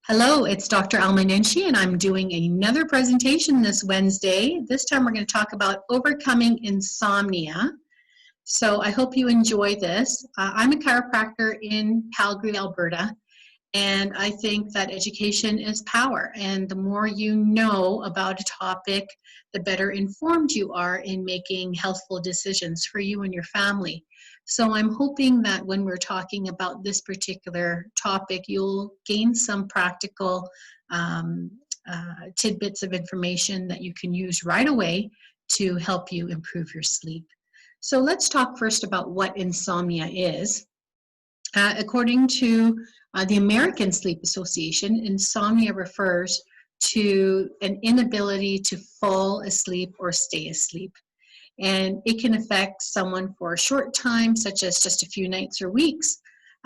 Hello, it's Dr. Alma Nenshi, and I'm doing another presentation this Wednesday. This time we're going to talk about overcoming insomnia. So I hope you enjoy this. I'm a chiropractor in Calgary, Alberta, and I think that education is power. And the more you know about a topic, the better informed you are in making healthful decisions for you and your family. So I'm hoping that when we're talking about this particular topic, you'll gain some practical tidbits of information that you can use right away to help you improve your sleep. So let's talk first about what insomnia is. According to the American Sleep Association, insomnia refers to an inability to fall asleep or stay asleep. And it can affect someone for a short time, such as just a few nights or weeks.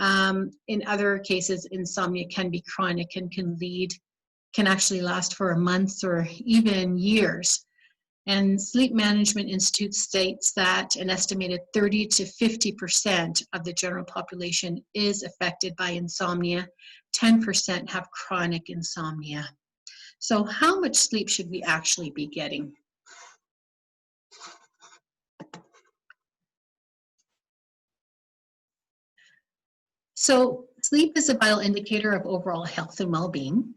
In other cases, insomnia can be chronic and can actually last for months or even years. And Sleep Management Institute states that an estimated 30 to 50% of the general population is affected by insomnia. 10% have chronic insomnia. So how much sleep should we actually be getting? So sleep is a vital indicator of overall health and well-being.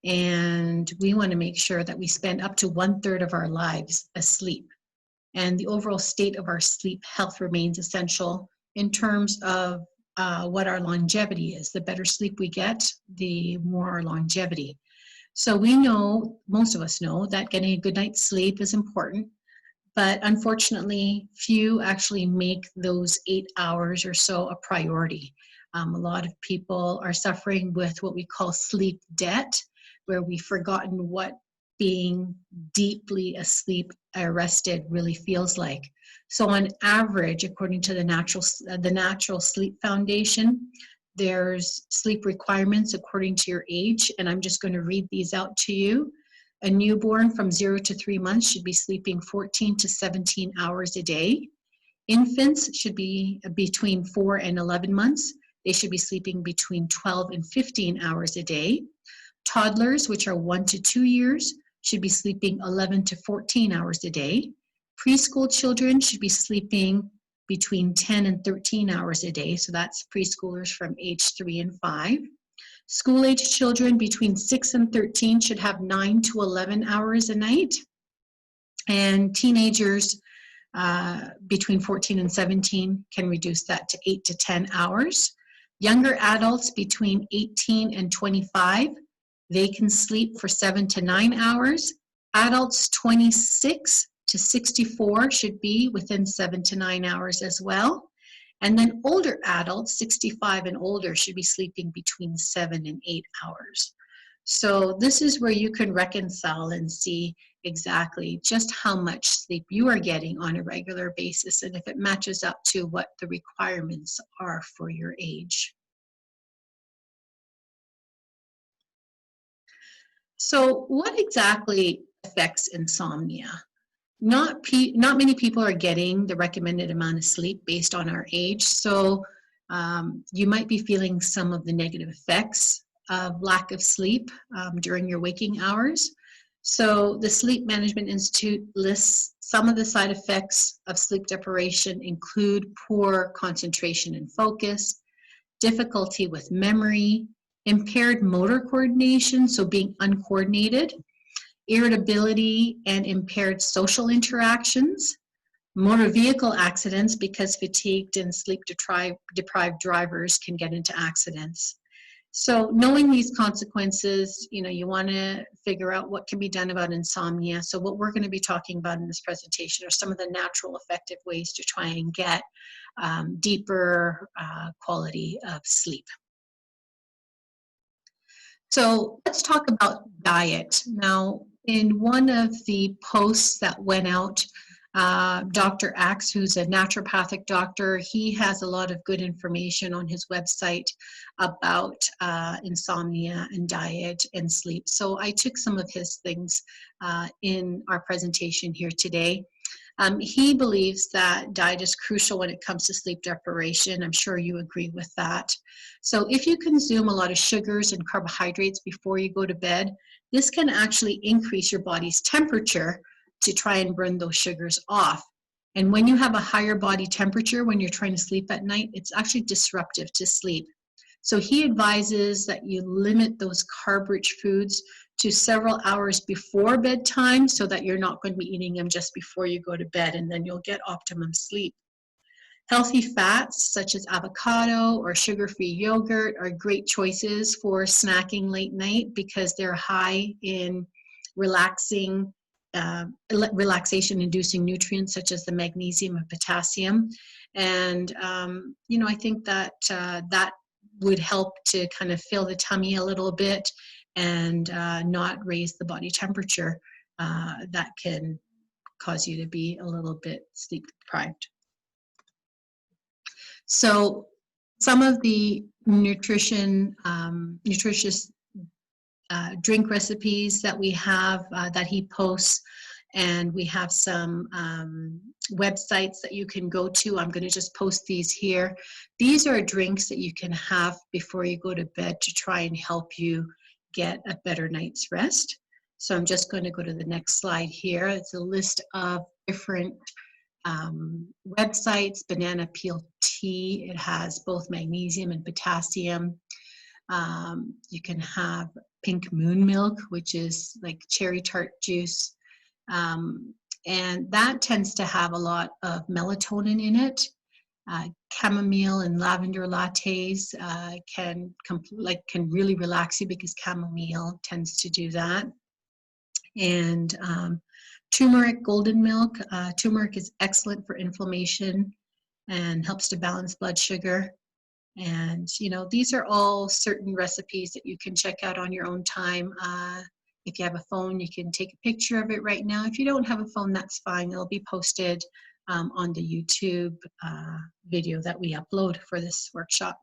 And we want to make sure that we spend up to 1/3 of our lives asleep. And the overall state of our sleep health remains essential in terms of what our longevity is. The better sleep we get, the more our longevity. So we know, most of us know, that getting a good night's sleep is important. But unfortunately, few actually make those 8 hours or so a priority. A lot of people are suffering with what we call sleep debt, where we've forgotten what being deeply asleep or rested really feels like. So on average, according to the Natural Sleep Foundation, there's sleep requirements according to your age, and I'm just going to read these out to you. A newborn from 0 to 3 months should be sleeping 14 to 17 hours a day. Infants should be between 4 and 11 months. They should be sleeping between 12 and 15 hours a day. Toddlers, which are 1 to 2 years, should be sleeping 11 to 14 hours a day. Preschool children should be sleeping between 10 and 13 hours a day. So that's preschoolers from age 3 and 5. School-age children between 6 and 13 should have 9 to 11 hours a night. And teenagers between 14 and 17 can reduce that to 8 to 10 hours. Younger adults between 18 and 25, they can sleep for 7 to 9 hours. Adults 26 to 64 should be within 7 to 9 hours as well. And then older adults, 65 and older, should be sleeping between 7 and 8 hours. So this is where you can reconcile and see exactly just how much sleep you are getting on a regular basis and if it matches up to what the requirements are for your age. So what exactly affects insomnia? Not many people are getting the recommended amount of sleep based on our age, so you might be feeling some of the negative effects of lack of sleep during your waking hours. So the Sleep Management Institute lists some of the side effects of sleep deprivation include poor concentration and focus, difficulty with memory, impaired motor coordination, so being uncoordinated, irritability and impaired social interactions, motor vehicle accidents because fatigued and sleep-deprived drivers can get into accidents. So knowing these consequences, you want to figure out what can be done about insomnia. So what we're going to be talking about in this presentation are some of the natural effective ways to try and get deeper quality of sleep. So let's talk about diet. Now, in one of the posts that went out, Dr. Axe, who's a naturopathic doctor, he has a lot of good information on his website about insomnia and diet and sleep. So I took some of his things in our presentation here today. He believes that diet is crucial when it comes to sleep deprivation. I'm sure you agree with that. So if you consume a lot of sugars and carbohydrates before you go to bed, this can actually increase your body's temperature to try and burn those sugars off. And when you have a higher body temperature when you're trying to sleep at night, it's actually disruptive to sleep. So he advises that you limit those carb-rich foods to several hours before bedtime so that you're not going to be eating them just before you go to bed, and then you'll get optimum sleep. Healthy fats such as avocado or sugar-free yogurt are great choices for snacking late night because they're high in relaxation-inducing nutrients such as the magnesium and potassium. And, I think that that would help to kind of fill the tummy a little bit and not raise the body temperature that can cause you to be a little bit sleep deprived. So some of the nutritious drink recipes that we have that he posts, and we have some websites that you can go to. I'm going to just post these here. These are drinks that you can have before you go to bed to try and help you get a better night's rest. So I'm just going to go to the next slide here. It's a list of different websites. Banana peel tea, it has both magnesium and potassium. You can have pink moon milk, which is like cherry tart juice. And that tends to have a lot of melatonin in it. Chamomile and lavender lattes can really relax you because chamomile tends to do that. And turmeric golden milk. Turmeric is excellent for inflammation and helps to balance blood sugar. And, these are all certain recipes that you can check out on your own time. If you have a phone, you can take a picture of it right now. If you don't have a phone, that's fine. It'll be posted on the YouTube video that we upload for this workshop.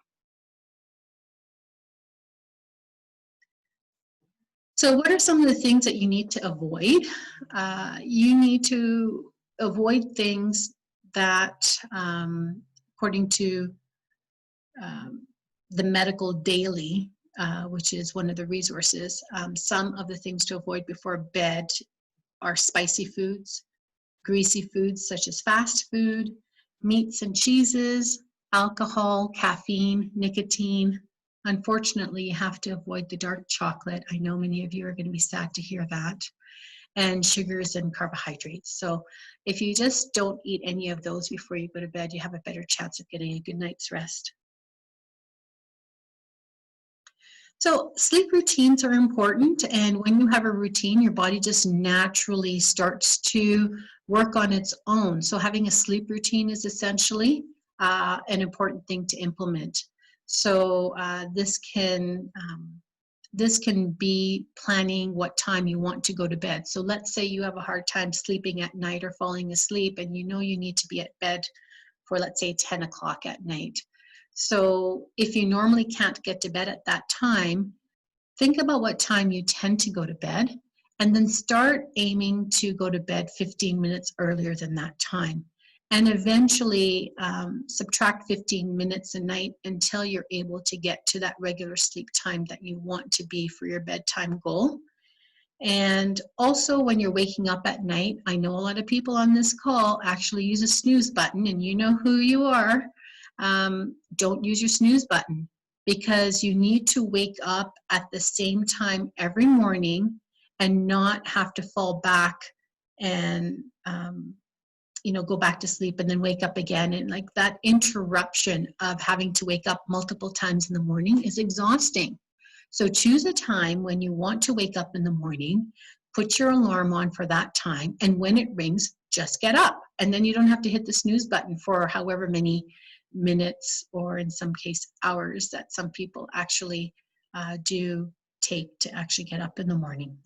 So what are some of the things that you need to avoid? You need to avoid things that, according to the Medical Daily, which is one of the resources, some of the things to avoid before bed are spicy foods, greasy foods such as fast food, meats and cheeses, alcohol, caffeine, nicotine. Unfortunately, you have to avoid the dark chocolate. I know many of you are going to be sad to hear that. And sugars and carbohydrates. So if you just don't eat any of those before you go to bed, you have a better chance of getting a good night's rest. So sleep routines are important, and when you have a routine, your body just naturally starts to work on its own. So having a sleep routine is essentially an important thing to implement. So this can be planning what time you want to go to bed. So let's say you have a hard time sleeping at night or falling asleep, and you know you need to be at bed for, let's say, 10 o'clock at night. So if you normally can't get to bed at that time, think about what time you tend to go to bed, and then start aiming to go to bed 15 minutes earlier than that time. And eventually subtract 15 minutes a night until you're able to get to that regular sleep time that you want to be for your bedtime goal. And also when you're waking up at night, I know a lot of people on this call actually use a snooze button, and you know who you are. Don't use your snooze button, because you need to wake up at the same time every morning and not have to fall back and go back to sleep and then wake up again. And like that interruption of having to wake up multiple times in the morning is exhausting. So choose a time when you want to wake up in the morning, put your alarm on for that time, and when it rings, just get up. And then you don't have to hit the snooze button for however many minutes, or in some case hours, that some people actually do take to actually get up in the morning.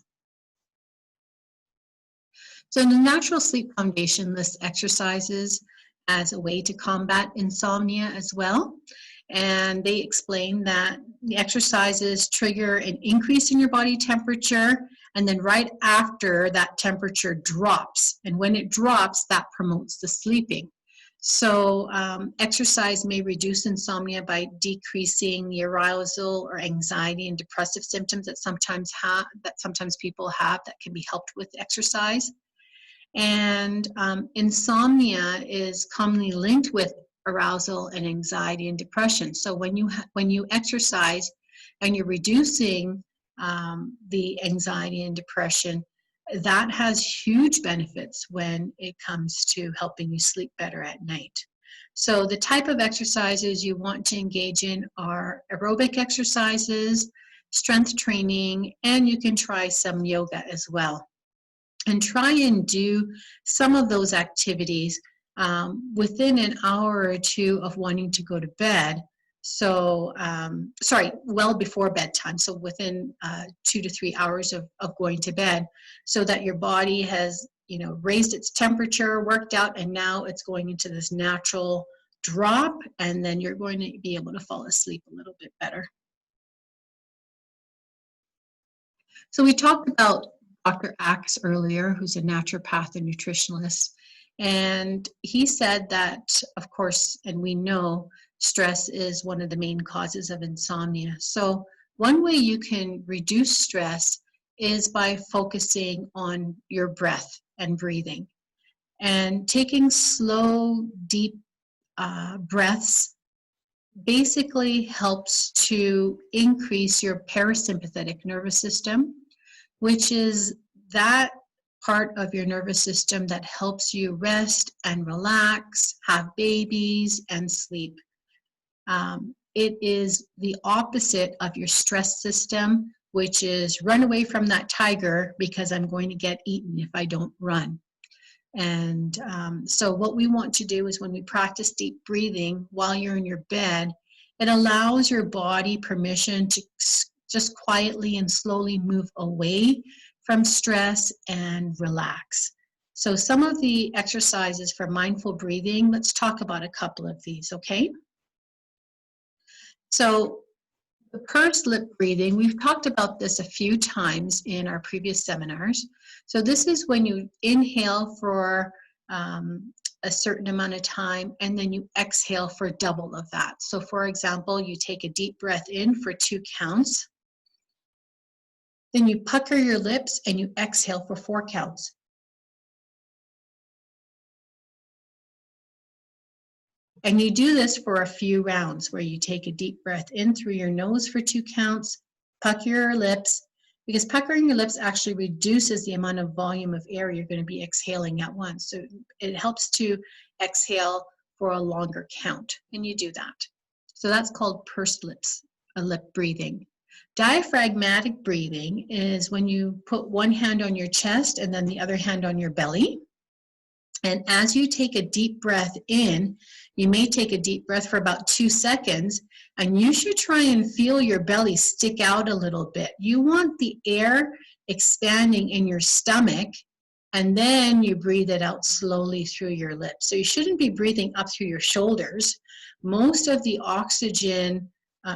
So the Natural Sleep Foundation lists exercises as a way to combat insomnia as well. And they explain that the exercises trigger an increase in your body temperature, and then right after that temperature drops. And when it drops, that promotes the sleeping. So exercise may reduce insomnia by decreasing the arousal or anxiety and depressive symptoms that sometimes people have that can be helped with exercise. And insomnia is commonly linked with arousal and anxiety and depression. So when you exercise and you're reducing the anxiety and depression, that has huge benefits when it comes to helping you sleep better at night. So the type of exercises you want to engage in are aerobic exercises, strength training, and you can try some yoga as well. And try and do some of those activities within an hour or two of wanting to go to bed. So, well before bedtime, so within 2 to 3 hours of going to bed, so that your body has, raised its temperature, worked out, and now it's going into this natural drop, and then you're going to be able to fall asleep a little bit better. So we talked about Dr. Axe earlier, who's a naturopath and nutritionalist, and he said that, of course, and we know, stress is one of the main causes of insomnia. So one way you can reduce stress is by focusing on your breath and breathing. And taking slow, deep breaths basically helps to increase your parasympathetic nervous system, which is that part of your nervous system that helps you rest and relax, have babies, and sleep. It is the opposite of your stress system, which is run away from that tiger because I'm going to get eaten if I don't run. And so what we want to do is when we practice deep breathing while you're in your bed, it allows your body permission to just quietly and slowly move away from stress and relax. So some of the exercises for mindful breathing, let's talk about a couple of these, okay? So the pursed lip breathing, we've talked about this a few times in our previous seminars. So this is when you inhale for a certain amount of time and then you exhale for double of that. So for example, you take a deep breath in for 2 counts. Then you pucker your lips and you exhale for 4 counts. And you do this for a few rounds where you take a deep breath in through your nose for 2 counts, pucker your lips, because puckering your lips actually reduces the amount of volume of air you're going to be exhaling at once. So it helps to exhale for a longer count, and you do that. So that's called pursed lip breathing. Diaphragmatic breathing is when you put one hand on your chest and then the other hand on your belly. And as you take a deep breath in, you may take a deep breath for about 2 seconds, and you should try and feel your belly stick out a little bit. You want the air expanding in your stomach, and then you breathe it out slowly through your lips. So you shouldn't be breathing up through your shoulders. Most of the oxygen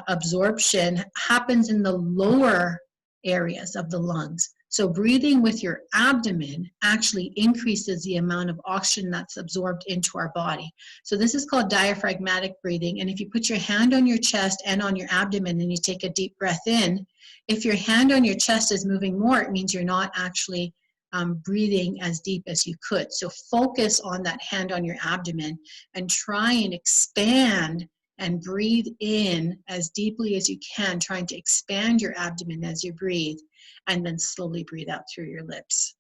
absorption happens in the lower areas of the lungs. So breathing with your abdomen actually increases the amount of oxygen that's absorbed into our body. So this is called diaphragmatic breathing. And if you put your hand on your chest and on your abdomen and you take a deep breath in, if your hand on your chest is moving more, it means you're not actually breathing as deep as you could. So focus on that hand on your abdomen and try and expand and breathe in as deeply as you can, trying to expand your abdomen as you breathe, and then slowly breathe out through your lips.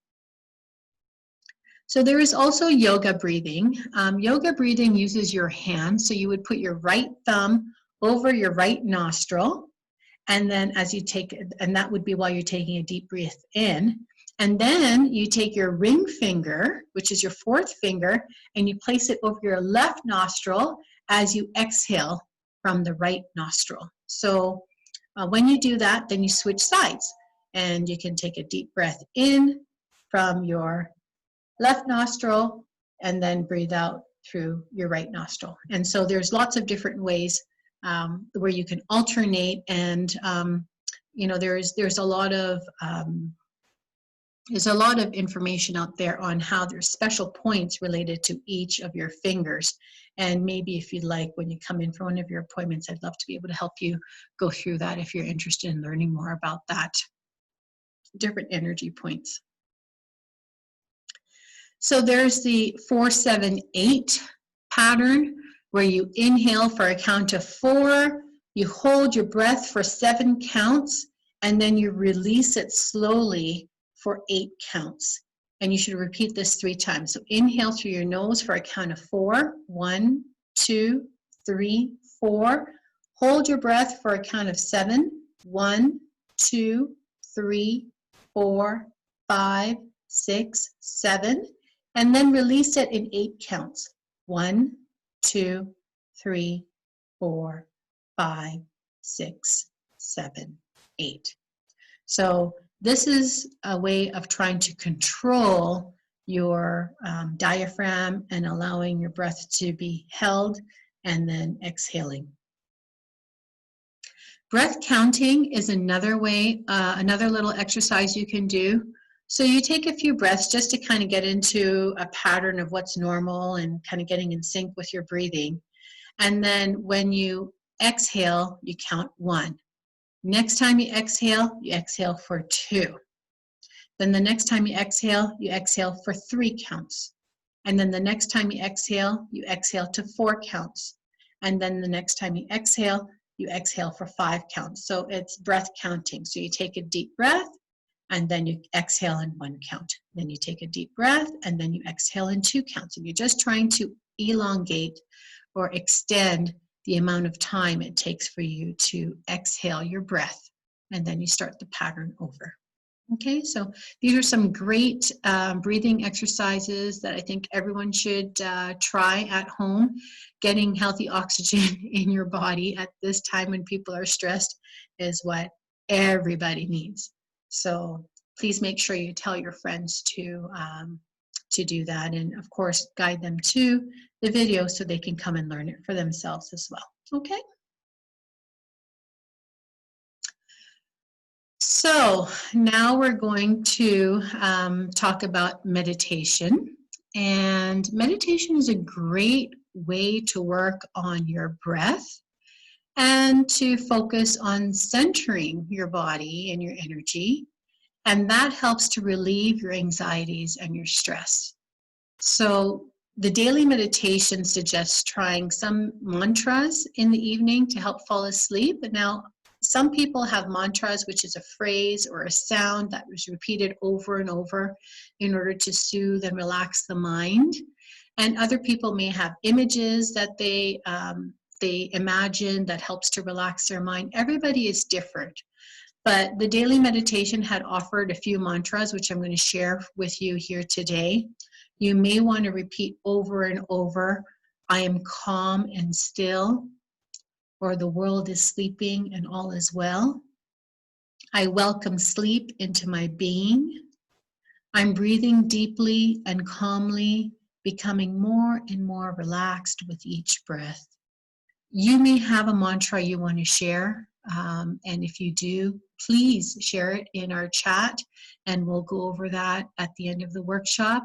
So there is also yoga breathing. Yoga breathing uses your hands. So you would put your right thumb over your right nostril, and then as you take, and that would be while you're taking a deep breath in. And then you take your ring finger, which is your 4th finger, and you place it over your left nostril as you exhale from the right nostril. So when you do that, then you switch sides. And you can take a deep breath in from your left nostril and then breathe out through your right nostril. And so there's lots of different ways where you can alternate, and you know, there's a lot of information out there on how there's special points related to each of your fingers. And maybe if you'd like, when you come in for one of your appointments, I'd love to be able to help you go through that if you're interested in learning more about that, different energy points. So there's the 4-7-8 pattern, where you inhale for a count of 4, you hold your breath for 7 counts, and then you release it slowly for 8 counts. And you should repeat this 3 times. So inhale through your nose for a count of 4. 1, 2, 3, 4. Hold your breath for a count of 7. 1, 2, 3, 4, 5, 6, 7. And then release it in 8 counts. 1, 2, 3, 4, 5, 6, 7, 8. So this is a way of trying to control your diaphragm and allowing your breath to be held and then exhaling. Breath counting is another way, another little exercise you can do. So you take a few breaths just to kind of get into a pattern of what's normal and kind of getting in sync with your breathing. And then when you exhale, you count 1. Next time you exhale for 2. Then the next time you exhale for 3 counts. And then the next time you exhale to 4 counts. And then the next time you exhale for 5 counts. So it's breath counting. So you take a deep breath, and then you exhale in 1 count. Then you take a deep breath, and then you exhale in 2 counts. And you're just trying to elongate or extend the amount of time it takes for you to exhale your breath, and then you start the pattern over. Okay, so these are some great breathing exercises that I think everyone should try at home. Getting healthy oxygen in your body at this time when people are stressed is what everybody needs. So please make sure you tell your friends to do that, and of course guide them to the video so they can come and learn it for themselves as well. Okay. So now we're going to talk about meditation. And meditation is a great way to work on your breath and to focus on centering your body and your energy. And that helps to relieve your anxieties and your stress. So the daily meditation suggests trying some mantras in the evening to help fall asleep. But now, some people have mantras, which is a phrase or a sound that was repeated over and over in order to soothe and relax the mind. And other people may have images that they imagine that helps to relax their mind. Everybody is different. But the daily meditation had offered a few mantras, which I'm going to share with you here today. You may want to repeat over and over, I am calm and still, or the world is sleeping and all is well. I welcome sleep into my being. I'm breathing deeply and calmly, becoming more and more relaxed with each breath. You may have a mantra you want to share, and if you do, please share it in our chat, and we'll go over that at the end of the workshop.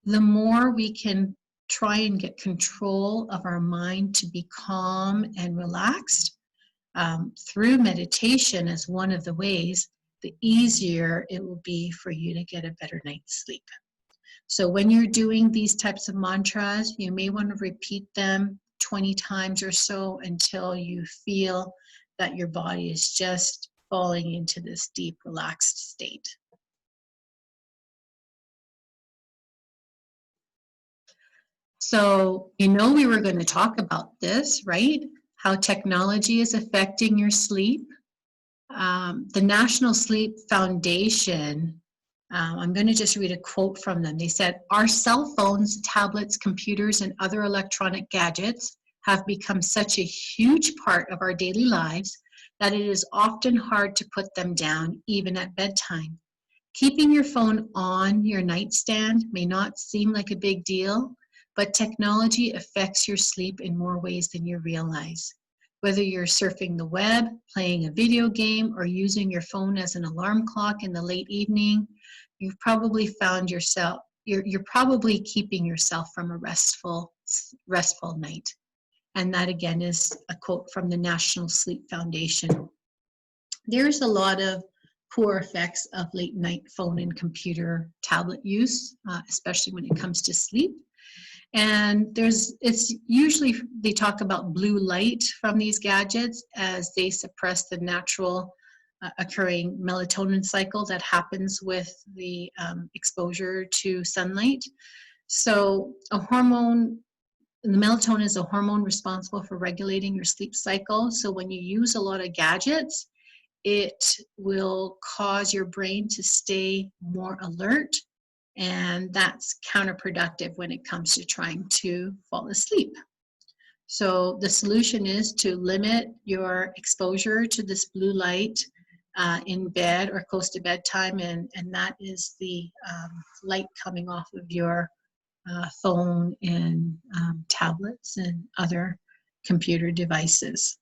The more we can try and get control of our mind to be calm and relaxed through meditation as one of the ways, the easier it will be for you to get a better night's sleep. So when you're doing these types of mantras, you may want to repeat them 20 times or so until you feel that your body is just falling into this deep, relaxed state. So, you know, we were going to talk about this, right? How technology is affecting your sleep. The National Sleep Foundation, I'm going to just read a quote from them. They said, our cell phones, tablets, computers, and other electronic gadgets have become such a huge part of our daily lives that it is often hard to put them down, even at bedtime. Keeping your phone on your nightstand may not seem like a big deal, but technology affects your sleep in more ways than you realize. Whether you're surfing the web, playing a video game, or using your phone as an alarm clock in the late evening, you've probably found yourself, you're probably keeping yourself from a restful night. And that again is a quote from the National Sleep Foundation. There's a lot of poor effects of late night phone and computer tablet use, especially when it comes to sleep. And it's usually, they talk about blue light from these gadgets as they suppress the natural occurring melatonin cycle that happens with the exposure to sunlight. So the melatonin is a hormone responsible for regulating your sleep cycle. So when you use a lot of gadgets, it will cause your brain to stay more alert, and that's counterproductive when it comes to trying to fall asleep. So the solution is to limit your exposure to this blue light in bed or close to bedtime, and that is the light coming off of your phone and tablets and other computer devices.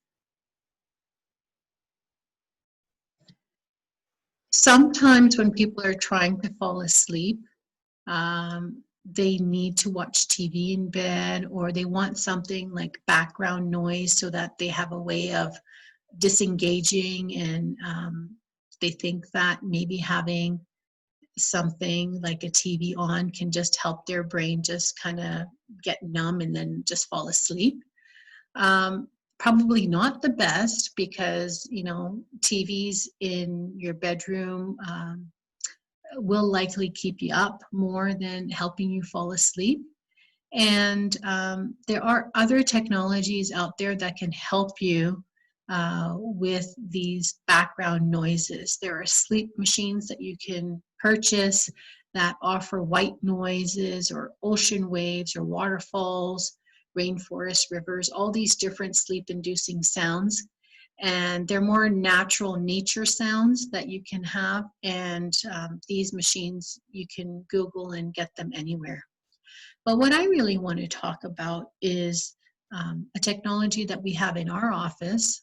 Sometimes when people are trying to fall asleep, they need to watch TV in bed, or they want something like background noise so that they have a way of disengaging, and they think that maybe having something like a TV on can just help their brain just kind of get numb and then just fall asleep. Probably not the best, because TVs in your bedroom will likely keep you up more than helping you fall asleep. And there are other technologies out there that can help you with these background noises. There are sleep machines that you can purchase that offer white noises or ocean waves or waterfalls, rainforests, rivers, all these different sleep-inducing sounds. And they're more natural nature sounds that you can have. And these machines, you can Google and get them anywhere. But what I really want to talk about is a technology that we have in our office.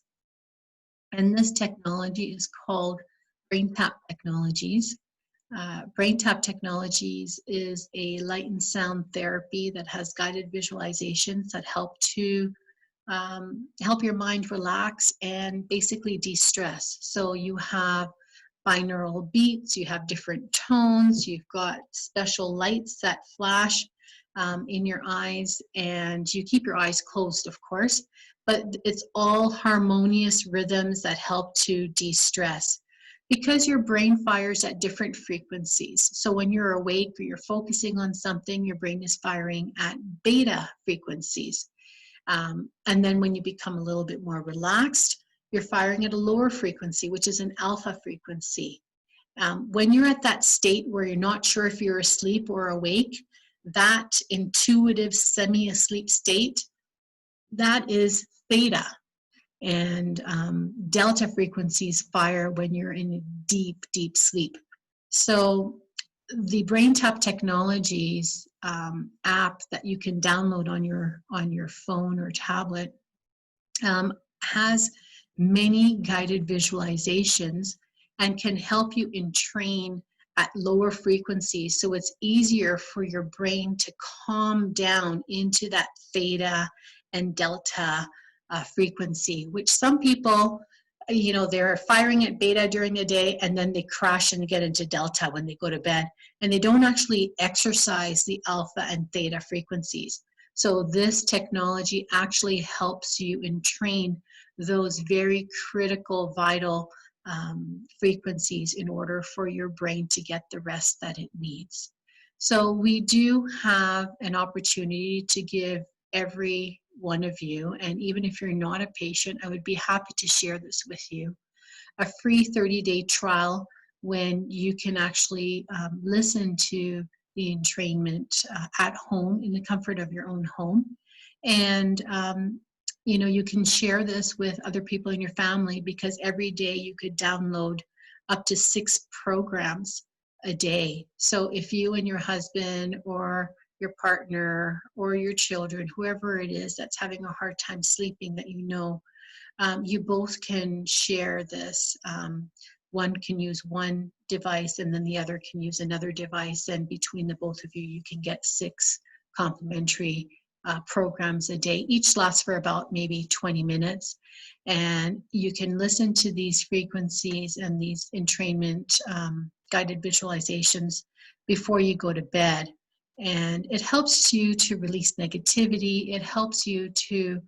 And this technology is called BrainTap Technologies. BrainTap Technologies is a light and sound therapy that has guided visualizations that help to help your mind relax and basically de-stress. So you have binaural beats, you have different tones, you've got special lights that flash in your eyes, and you keep your eyes closed, of course, but it's all harmonious rhythms that help to de-stress, because your brain fires at different frequencies. So when you're awake or you're focusing on something, your brain is firing at beta frequencies. And then when you become a little bit more relaxed, you're firing at a lower frequency, which is an alpha frequency. When you're at that state where you're not sure if you're asleep or awake, that intuitive semi-asleep state, that is theta. And delta frequencies fire when you're in deep, deep sleep. So the BrainTap Technologies app that you can download on your phone or tablet has many guided visualizations and can help you entrain at lower frequencies. So it's easier for your brain to calm down into that theta and delta frequency, which some people, they're firing at beta during the day and then they crash and get into delta when they go to bed, and they don't actually exercise the alpha and theta frequencies. So this technology actually helps you entrain those very critical, vital frequencies in order for your brain to get the rest that it needs. So we do have an opportunity to give every one of you, and even if you're not a patient, I would be happy to share this with you, a free 30-day trial when you can actually listen to the entrainment at home in the comfort of your own home. And you can share this with other people in your family, because every day you could download up to 6 programs a day. So if you and your husband or your partner or your children, whoever it is that's having a hard time sleeping that you both can share this. One can use one device and then the other can use another device, and between the both of you, you can get 6 complimentary programs a day. Each lasts for about maybe 20 minutes, and you can listen to these frequencies and these entrainment guided visualizations before you go to bed. And it helps you to release negativity. It helps you to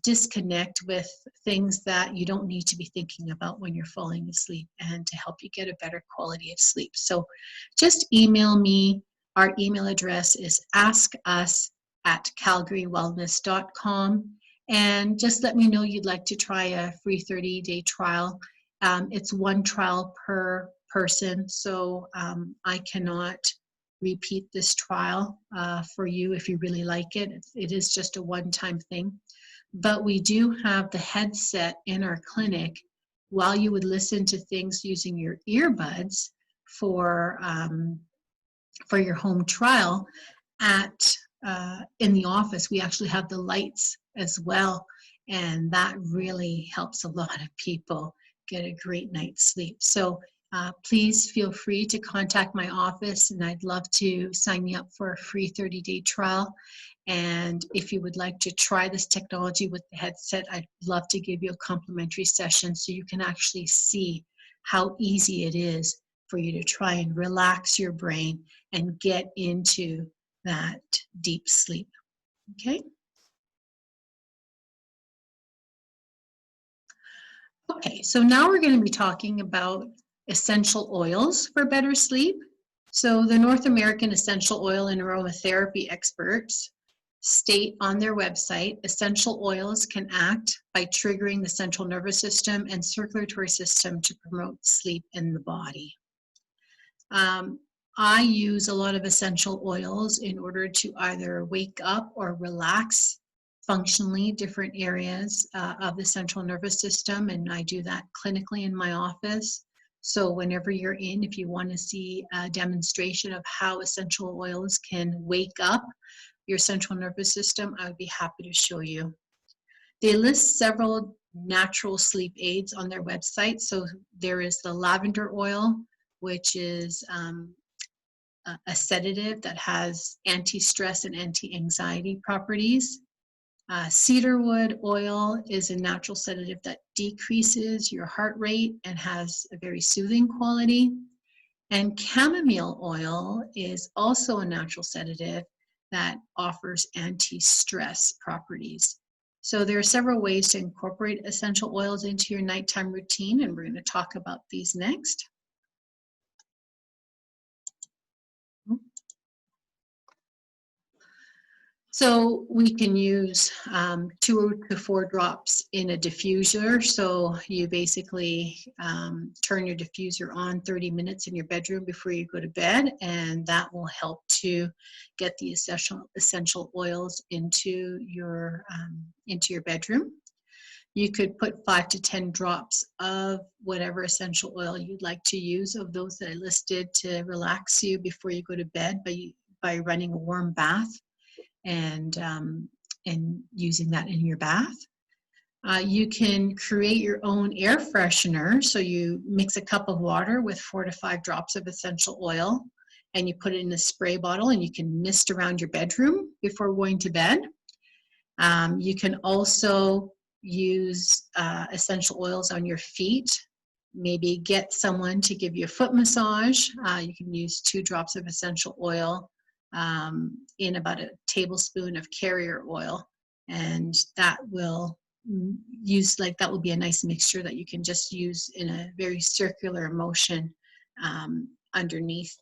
disconnect with things that you don't need to be thinking about when you're falling asleep, and to help you get a better quality of sleep. So just email me. Our email address is askus@calgarywellness.com, and just let me know you'd like to try a free 30-day trial. It's 1 trial per person, so I cannot repeat this trial for you if you really like it. It is just a one-time thing. But we do have the headset in our clinic while you would listen to things using your earbuds for your home trial. In the office, we actually have the lights as well, and that really helps a lot of people get a great night's sleep. So please feel free to contact my office, and I'd love to sign you up for a free 30-day trial. And if you would like to try this technology with the headset, I'd love to give you a complimentary session so you can actually see how easy it is for you to try and relax your brain and get into that deep sleep. Okay? Okay, so now we're going to be talking about essential oils for better sleep. So the North American Essential Oil and Aromatherapy experts state on their website, essential oils can act by triggering the central nervous system and circulatory system to promote sleep in the body. I use a lot of essential oils in order to either wake up or relax functionally different areas of the central nervous system, and I do that clinically in my office. So whenever you're in, if you want to see a demonstration of how essential oils can wake up your central nervous system, I would be happy to show you. They list several natural sleep aids on their website. So there is the lavender oil, which is a sedative that has anti-stress and anti-anxiety properties. Cedarwood oil is a natural sedative that decreases your heart rate and has a very soothing quality. And chamomile oil is also a natural sedative that offers anti-stress properties. So there are several ways to incorporate essential oils into your nighttime routine, and we're going to talk about these next. So we can use 2 to 4 drops in a diffuser. So you basically turn your diffuser on 30 minutes in your bedroom before you go to bed, and that will help to get the essential oils into your bedroom. You could put 5 to 10 drops of whatever essential oil you'd like to use of those that I listed to relax you before you go to bed by running a warm bath and using that in your bath. You can create your own air freshener. So you mix a cup of water with 4 to 5 drops of essential oil, and you put it in a spray bottle, and you can mist around your bedroom before going to bed. You can also use essential oils on your feet. Maybe get someone to give you a foot massage. You can use 2 drops of essential oil in about a tablespoon of carrier oil, and that will be a nice mixture that you can just use in a very circular motion underneath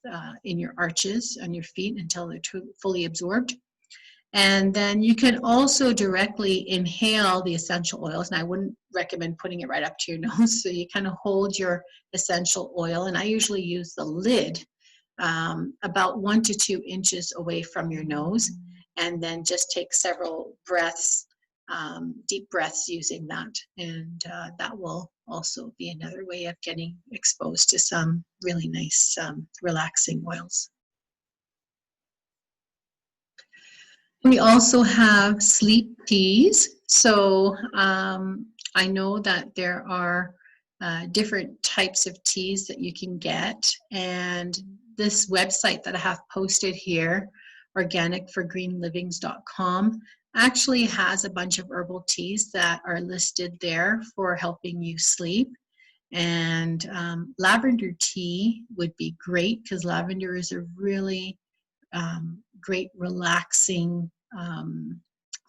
in your arches on your feet until they're fully absorbed. And then you can also directly inhale the essential oils, and I wouldn't recommend putting it right up to your nose. So you kind of hold your essential oil, and I usually use the lid about 1 to 2 inches away from your nose, and then just take several breaths, deep breaths using that, and that will also be another way of getting exposed to some really nice relaxing oils. We also have sleep teas. So I know that there are different types of teas that you can get, and this website that I have posted here, organicforgreenlivings.com, actually has a bunch of herbal teas that are listed there for helping you sleep. And lavender tea would be great because lavender is a really great relaxing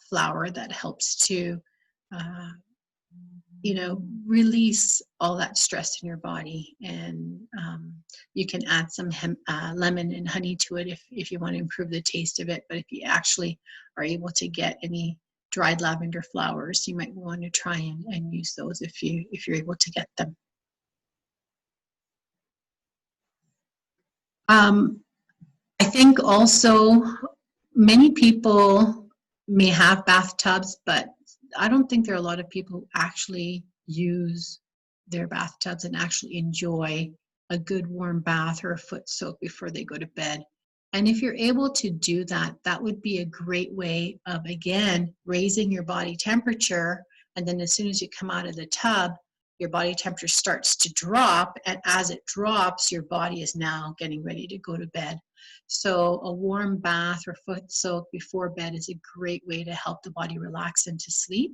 flower that helps to uh, release all that stress in your body. And you can add some lemon and honey to it if you want to improve the taste of it. But if you actually are able to get any dried lavender flowers, you might want to try and use those if you're able to get them. I think also many people may have bathtubs, but I don't think there are a lot of people who actually use their bathtubs and actually enjoy a good warm bath or a foot soak before they go to bed. And if you're able to do that, that would be a great way of, again, raising your body temperature. And then as soon as you come out of the tub, your body temperature starts to drop. And as it drops, your body is now getting ready to go to bed. So a warm bath or foot soak before bed is a great way to help the body relax into sleep.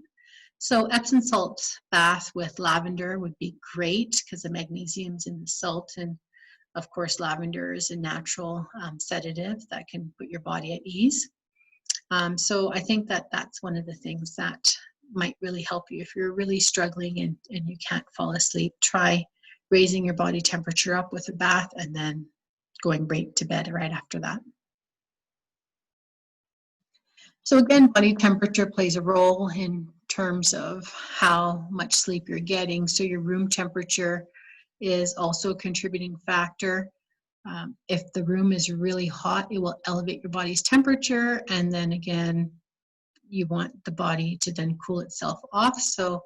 So Epsom salt bath with lavender would be great because the magnesium's in the salt, and of course lavender is a natural sedative that can put your body at ease. So I think that that's one of the things that might really help you. If you're really struggling and you can't fall asleep, try raising your body temperature up with a bath and then going right to bed right after that. So again, body temperature plays a role in terms of how much sleep you're getting. So your room temperature is also a contributing factor. If the room is really hot, it will elevate your body's temperature, and then again, you want the body to then cool itself off. So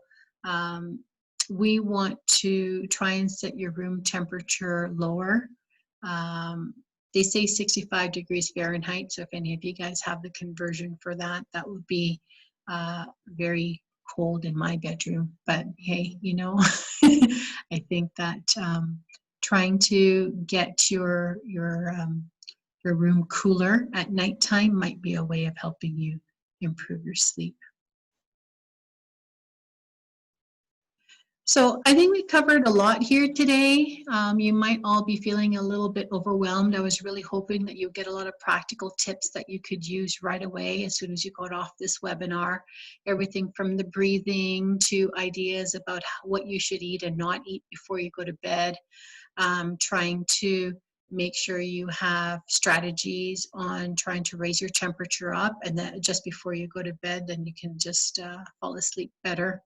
we want to try and set your room temperature lower. They say 65 degrees Fahrenheit. So if any of you guys have the conversion for that, that would be very cold in my bedroom. But hey, I think that trying to get your room cooler at nighttime might be a way of helping you improve your sleep. So I think we covered a lot here today. You might all be feeling a little bit overwhelmed. I was really hoping that you'll get a lot of practical tips that you could use right away as soon as you got off this webinar. Everything from the breathing to ideas about what you should eat and not eat before you go to bed. Trying to make sure you have strategies on trying to raise your temperature up, and that just before you go to bed, then you can just fall asleep better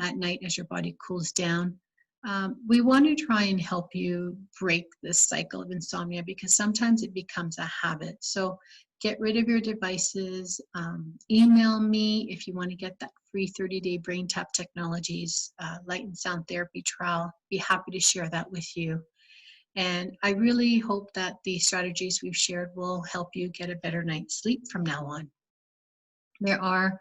at night as your body cools down. We want to try and help you break this cycle of insomnia because sometimes it becomes a habit. So get rid of your devices. Email me if you want to get that free 30-day BrainTap Technologies light and sound therapy trial. Be happy to share that with you. And I really hope that the strategies we've shared will help you get a better night's sleep from now on. There are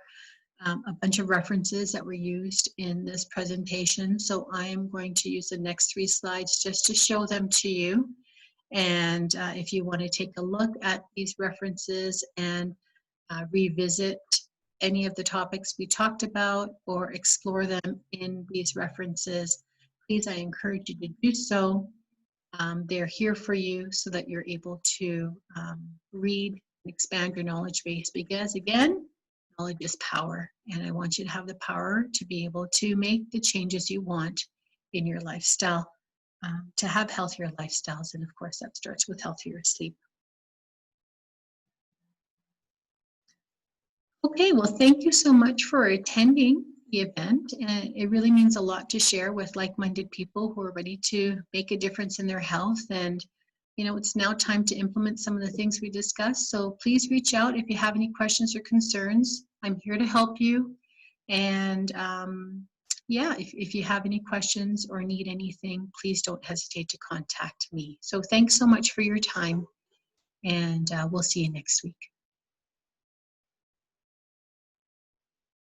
a bunch of references that were used in this presentation, so I am going to use the next 3 slides just to show them to you. And if you want to take a look at these references and revisit any of the topics we talked about or explore them in these references, please, I encourage you to do so. They're here for you so that you're able to read and expand your knowledge base because, again, knowledge is power, and I want you to have the power to be able to make the changes you want in your lifestyle, to have healthier lifestyles, and of course that starts with healthier sleep. Okay, well, thank you so much for attending the event, and it really means a lot to share with like-minded people who are ready to make a difference in their health. And it's now time to implement some of the things we discussed. So please reach out if you have any questions or concerns. I'm here to help you. And yeah, if you have any questions or need anything, please don't hesitate to contact me. So thanks so much for your time, and we'll see you next week.